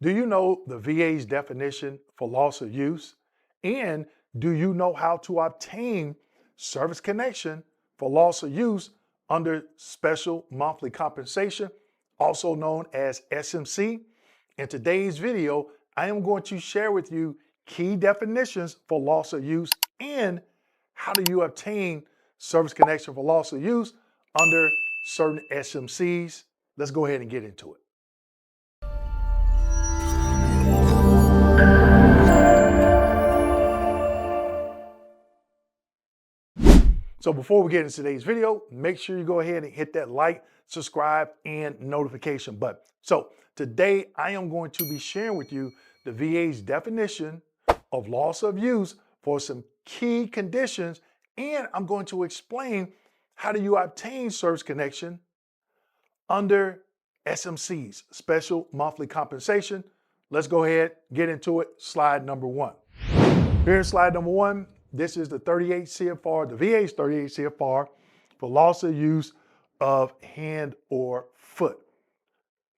Do you know the VA's definition for loss of use? And do you know how to obtain service connection for loss of use under special monthly compensation, also known as SMC? In today's video, I am going to share with you key definitions for loss of use and how do you obtain service connection for loss of use under certain SMCs. Let's go ahead and get into it. So before we get into today's video, make sure you go ahead and hit that like, subscribe, and notification button. So today I am going to be sharing with you the VA's definition of loss of use for some key conditions, and I'm going to explain how do you obtain service connection under SMCs, special monthly compensation. Let's go ahead, get into it. Slide number one. Here in slide number one, this is the 38 CFR, the VA's 38 CFR for loss of use of hand or foot.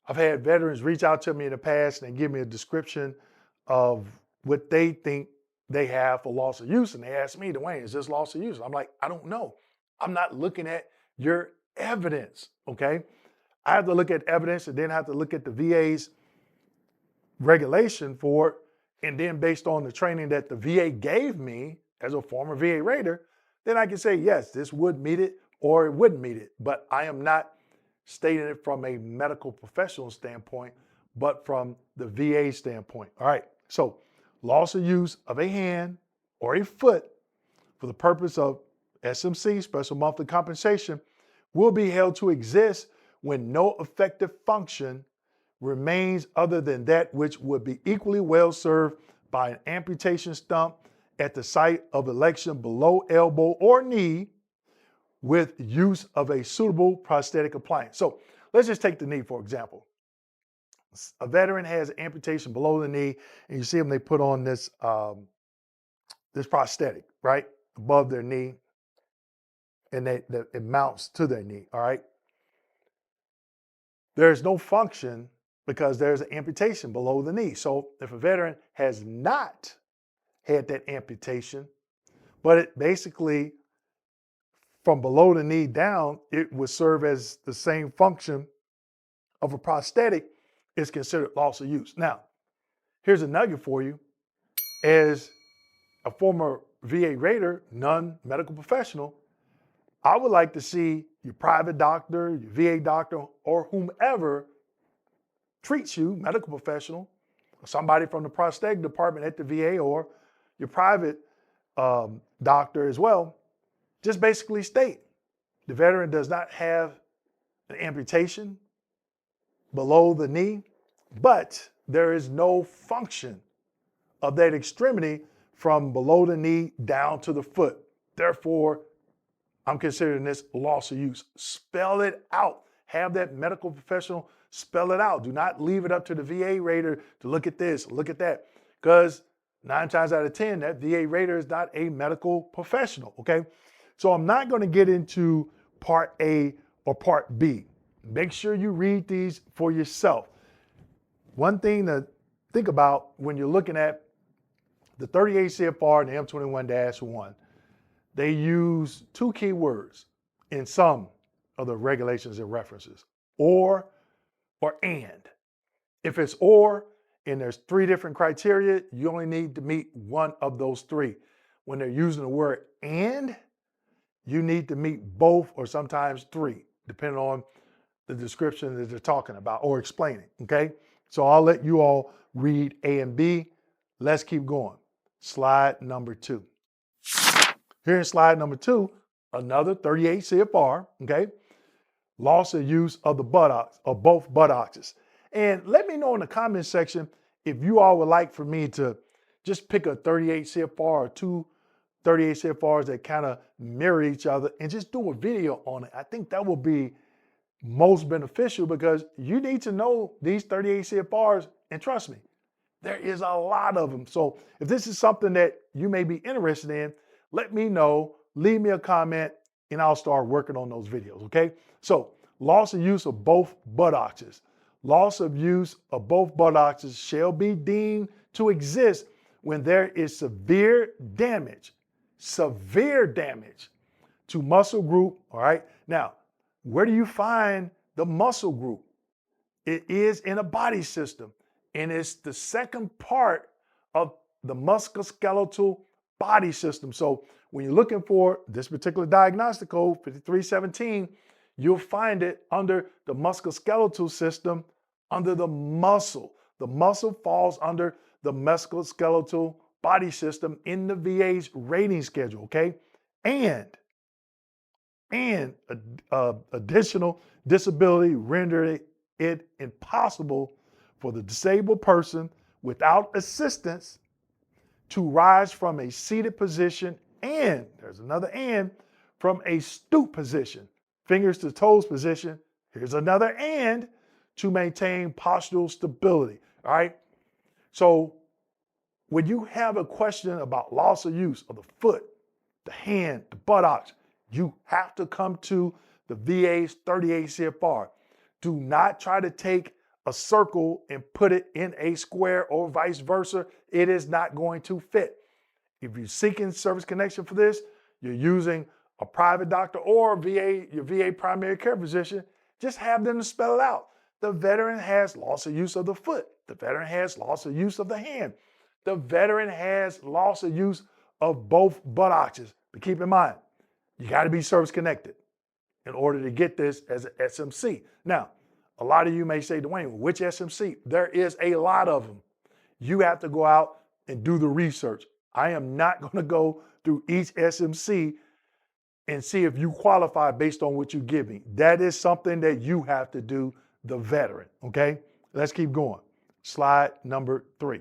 I've had veterans reach out to me in the past and they give me a description of what they think they have for loss of use. And they ask me, Dwayne, is this loss of use? I'm like, I don't know. I'm not looking at your evidence, okay? I have to look at evidence and then have to look at the VA's regulation for it. And then based on the training that the VA gave me as a former VA rater, then I can say, yes, this would meet it or it wouldn't meet it. But I am not stating it from a medical professional standpoint, but from the VA standpoint. All right, so loss of use of a hand or a foot for the purpose of SMC, special monthly compensation, will be held to exist when no effective function remains other than that which would be equally well served by an amputation stump at the site of election below elbow or knee with use of a suitable prosthetic appliance. So let's just take the knee, for example. A veteran has amputation below the knee, and you see them, they put on this, this prosthetic, right, above their knee, and it mounts to their knee, all right? There's no function because there's an amputation below the knee. So if a veteran has not had that amputation, but it basically from below the knee down, it would serve as the same function of a prosthetic, is considered loss of use. Now, here's a nugget for you. As a former VA rater, non-medical professional, I would like to see your private doctor, your VA doctor, or whomever treats you, medical professional, or somebody from the prosthetic department at the VA or your private doctor as well, just basically state the veteran does not have an amputation below the knee, but there is no function of that extremity from below the knee down to the foot. Therefore, I'm considering this loss of use. Spell it out. Have that medical professional spell it out. Do not leave it up to the VA rater to look at this, look at that, because 9 times out of 10, that VA rater is not a medical professional, okay? So I'm not going to get into part A or part B. Make sure you read these for yourself. One thing to think about when you're looking at the 38 CFR and the M21-1, they use 2 key words in some of the regulations and references, or and. If it's or, and there's 3 different criteria, you only need to meet one of those 3. When they're using the word and, you need to meet both or sometimes 3, depending on the description that they're talking about or explaining, okay? So I'll let you all read A and B. Let's keep going. Slide number 2. Here in slide number 2, another 38 CFR, okay? Loss of use of the buttocks, of both buttocks. And let me know in the comment section if you all would like for me to just pick a 38 CFR or 2 38 CFRs that kind of mirror each other and just do a video on it. I think that will be most beneficial because you need to know these 38 CFRs, and trust me, there is a lot of them. So if this is something that you may be interested in, let me know, leave me a comment, and I'll start working on those videos, okay? So loss of use of both buttocks. Loss of use of both buttocks shall be deemed to exist when there is severe damage to muscle group. All right. Now, where do you find the muscle group? It is in a body system, and it's the second part of the musculoskeletal body system. So when you're looking for this particular diagnostic code, 5317, you'll find it under the musculoskeletal system, under the muscle. The muscle falls under the musculoskeletal body system in the VA's rating schedule, okay? And additional disability rendering it impossible for the disabled person without assistance to rise from a seated position, and there's another and, from a stoop position, fingers to toes position, here's another and, to maintain postural stability. All right. So when you have a question about loss of use of the foot, the hand, the buttocks, you have to come to the VA's 38 CFR. Do not try to take a circle and put it in a square or vice versa. It is not going to fit. If you're seeking service connection for this, you're using a private doctor or your VA primary care physician, just have them to spell it out. The veteran has loss of use of the foot. The veteran has loss of use of the hand. The veteran has loss of use of both buttocks. But keep in mind, you got to be service connected in order to get this as an SMC. Now, a lot of you may say, Dwayne, which SMC? There is a lot of them. You have to go out and do the research. I am not going to go through each SMC and see if you qualify based on what you give me. That is something that you have to do, the veteran, okay? Let's keep going. Slide number 3.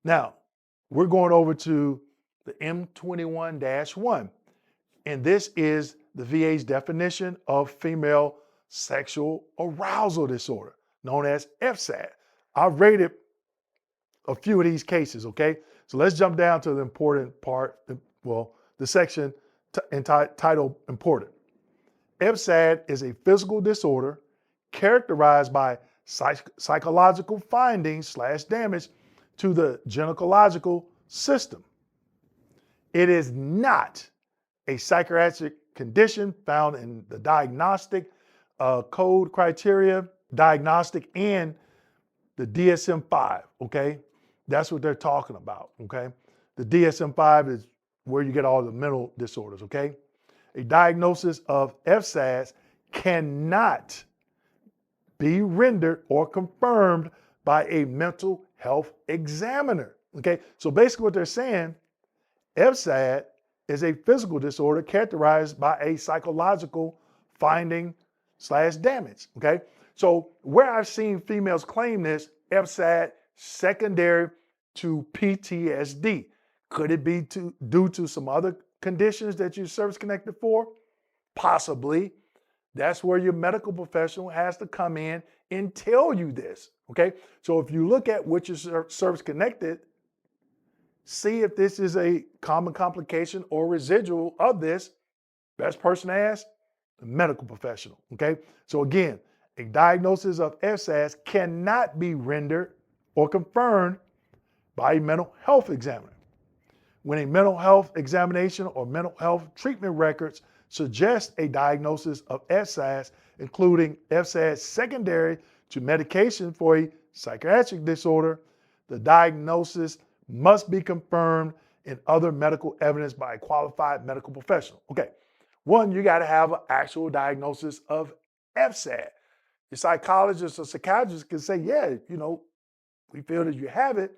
Now, we're going over to the M21-1, and this is the VA's definition of female sexual arousal disorder, known as FSAD. I've rated a few of these cases, okay? So let's jump down to the important part, the section titled important. FSAD is a physical disorder characterized by psychological findings / damage to the gynecological system. It is not a psychiatric condition found in the diagnostic code criteria, diagnostic, and the DSM-5, okay? That's what they're talking about, okay? The DSM-5 is where you get all the mental disorders, okay? A diagnosis of FSADS cannot be rendered or confirmed by a mental health examiner, okay? So basically what they're saying, FSAD is a physical disorder characterized by a psychological finding / damage, okay? So where I've seen females claim this, FSAD secondary to PTSD. Could it be due to some other conditions that you're service connected for? Possibly. That's where your medical professional has to come in and tell you this, okay? So if you look at which is service connected, see if this is a common complication or residual of this. Best person to ask, the medical professional, okay? So again, a diagnosis of FSADS cannot be rendered or confirmed by a mental health examiner. When a mental health examination or mental health treatment records suggest a diagnosis of FSADS, including FSADS secondary to medication for a psychiatric disorder, the diagnosis must be confirmed in other medical evidence by a qualified medical professional. Okay, one, you got to have an actual diagnosis of FSAD. Your psychologist or psychiatrist can say, yeah, we feel that you have it,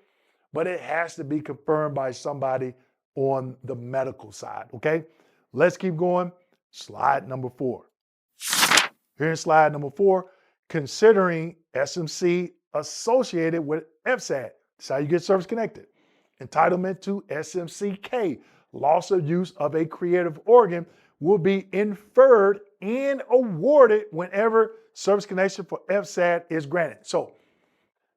but it has to be confirmed by somebody on the medical side, okay? Let's keep going. Slide number 4. Here in slide number 4, considering SMC associated with FSAD. That's how you get service connected. Entitlement to SMCK, loss of use of a creative organ, will be inferred and awarded whenever service connection for FSAD is granted. So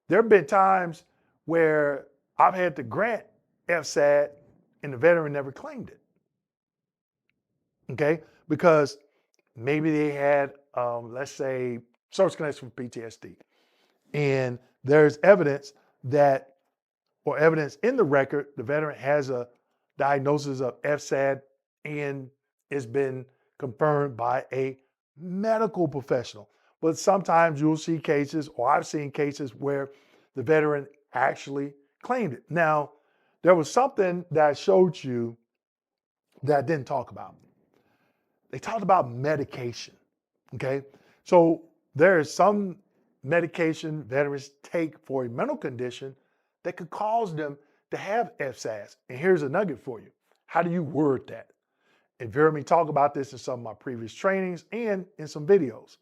there have been times where I've had to grant FSAD and the veteran never claimed it. Okay? Because maybe they had, let's say, service connection for PTSD. And there's evidence that, or evidence in the record, the veteran has a diagnosis of FSAD and it's been confirmed by a medical professional. But sometimes you'll see cases, or I've seen cases where the veteran actually claimed it. Now, there was something that I showed you that I didn't talk about. They talked about medication, okay? So there is some medication veterans take for a mental condition that could cause them to have FSADS. And here's a nugget for you. How do you word that? You've heard me talk about this in some of my previous trainings and in some videos.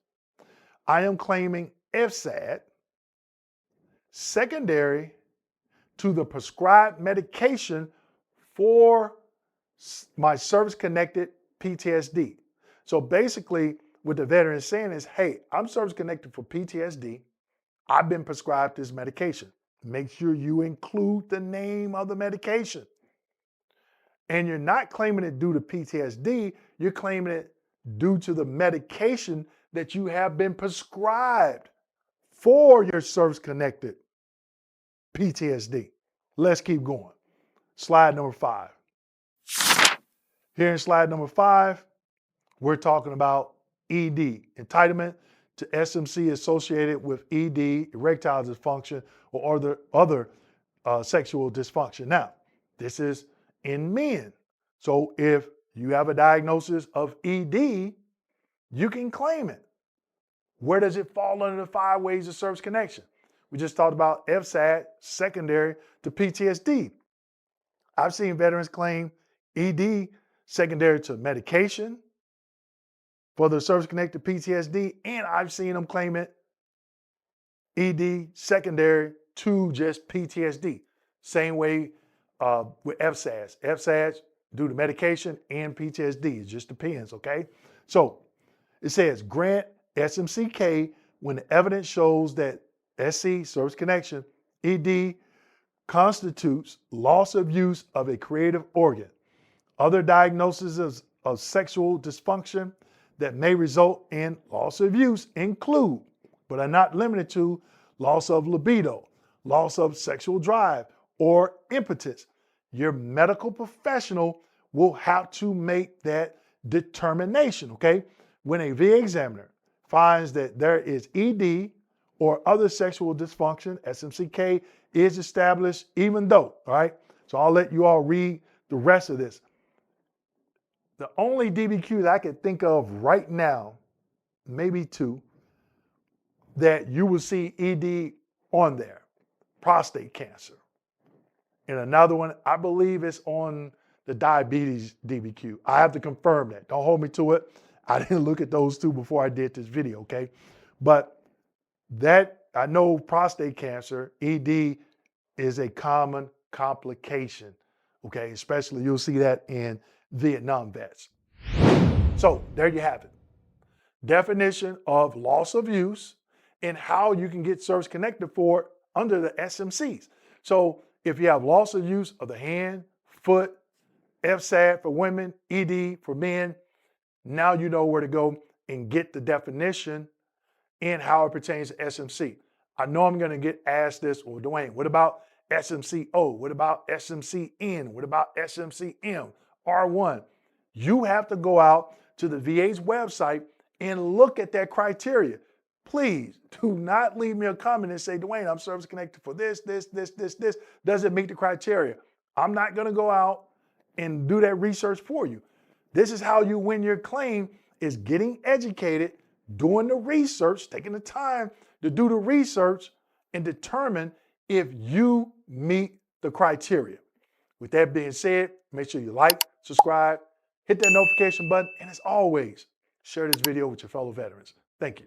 I am claiming FSAD secondary to the prescribed medication for my service-connected PTSD. So basically, what the veteran is saying is, hey, I'm service-connected for PTSD. I've been prescribed this medication. Make sure you include the name of the medication. And you're not claiming it due to PTSD, you're claiming it due to the medication that you have been prescribed for your service-connected PTSD. Let's keep going. Slide number 5. Here in slide number 5, we're talking about ED, entitlement to SMC associated with ED, erectile dysfunction, or other sexual dysfunction. Now, this is in men. So if you have a diagnosis of ED, you can claim it. Where does it fall under the 5 ways of service connection? We just talked about FSAD secondary to PTSD. I've seen veterans claim ED secondary to medication for their service-connected PTSD, and I've seen them claim it ED secondary to just PTSD. Same way with FSADS. FSADS due to medication and PTSD. It just depends, okay? So it says grant SMCK when the evidence shows that SC, service connection, ED constitutes loss of use of a creative organ. Other diagnoses of sexual dysfunction that may result in loss of use include, but are not limited to, loss of libido, loss of sexual drive, or impotence. Your medical professional will have to make that determination, okay? When a VA examiner finds that there is ED or other sexual dysfunction, SMCK is established even though, all right? So I'll let you all read the rest of this. The only DBQ that I can think of right now, maybe 2, that you will see ED on there, prostate cancer. And another one, I believe it's on the diabetes DBQ. I have to confirm that. Don't hold me to it. I didn't look at those 2 before I did this video, okay? But that, I know prostate cancer, ED, is a common complication, okay? Especially you'll see that in Vietnam vets. So there you have it. Definition of loss of use and how you can get service connected for it under the SMCs. So if you have loss of use of the hand, foot, FSAD for women, ED for men, now you know where to go and get the definition and how it pertains to SMC. I know I'm going to get asked this, well, Dwayne, what about SMCO? What about SMCN? What about SMCM? R1? You have to go out to the VA's website and look at that criteria. Please do not leave me a comment and say, Dwayne, I'm service connected for this. Does it meet the criteria? I'm not going to go out and do that research for you. This is how you win your claim, is getting educated, doing the research, taking the time to do the research and determine if you meet the criteria. With that being said, make sure you like, subscribe, hit that notification button, and as always, share this video with your fellow veterans. Thank you.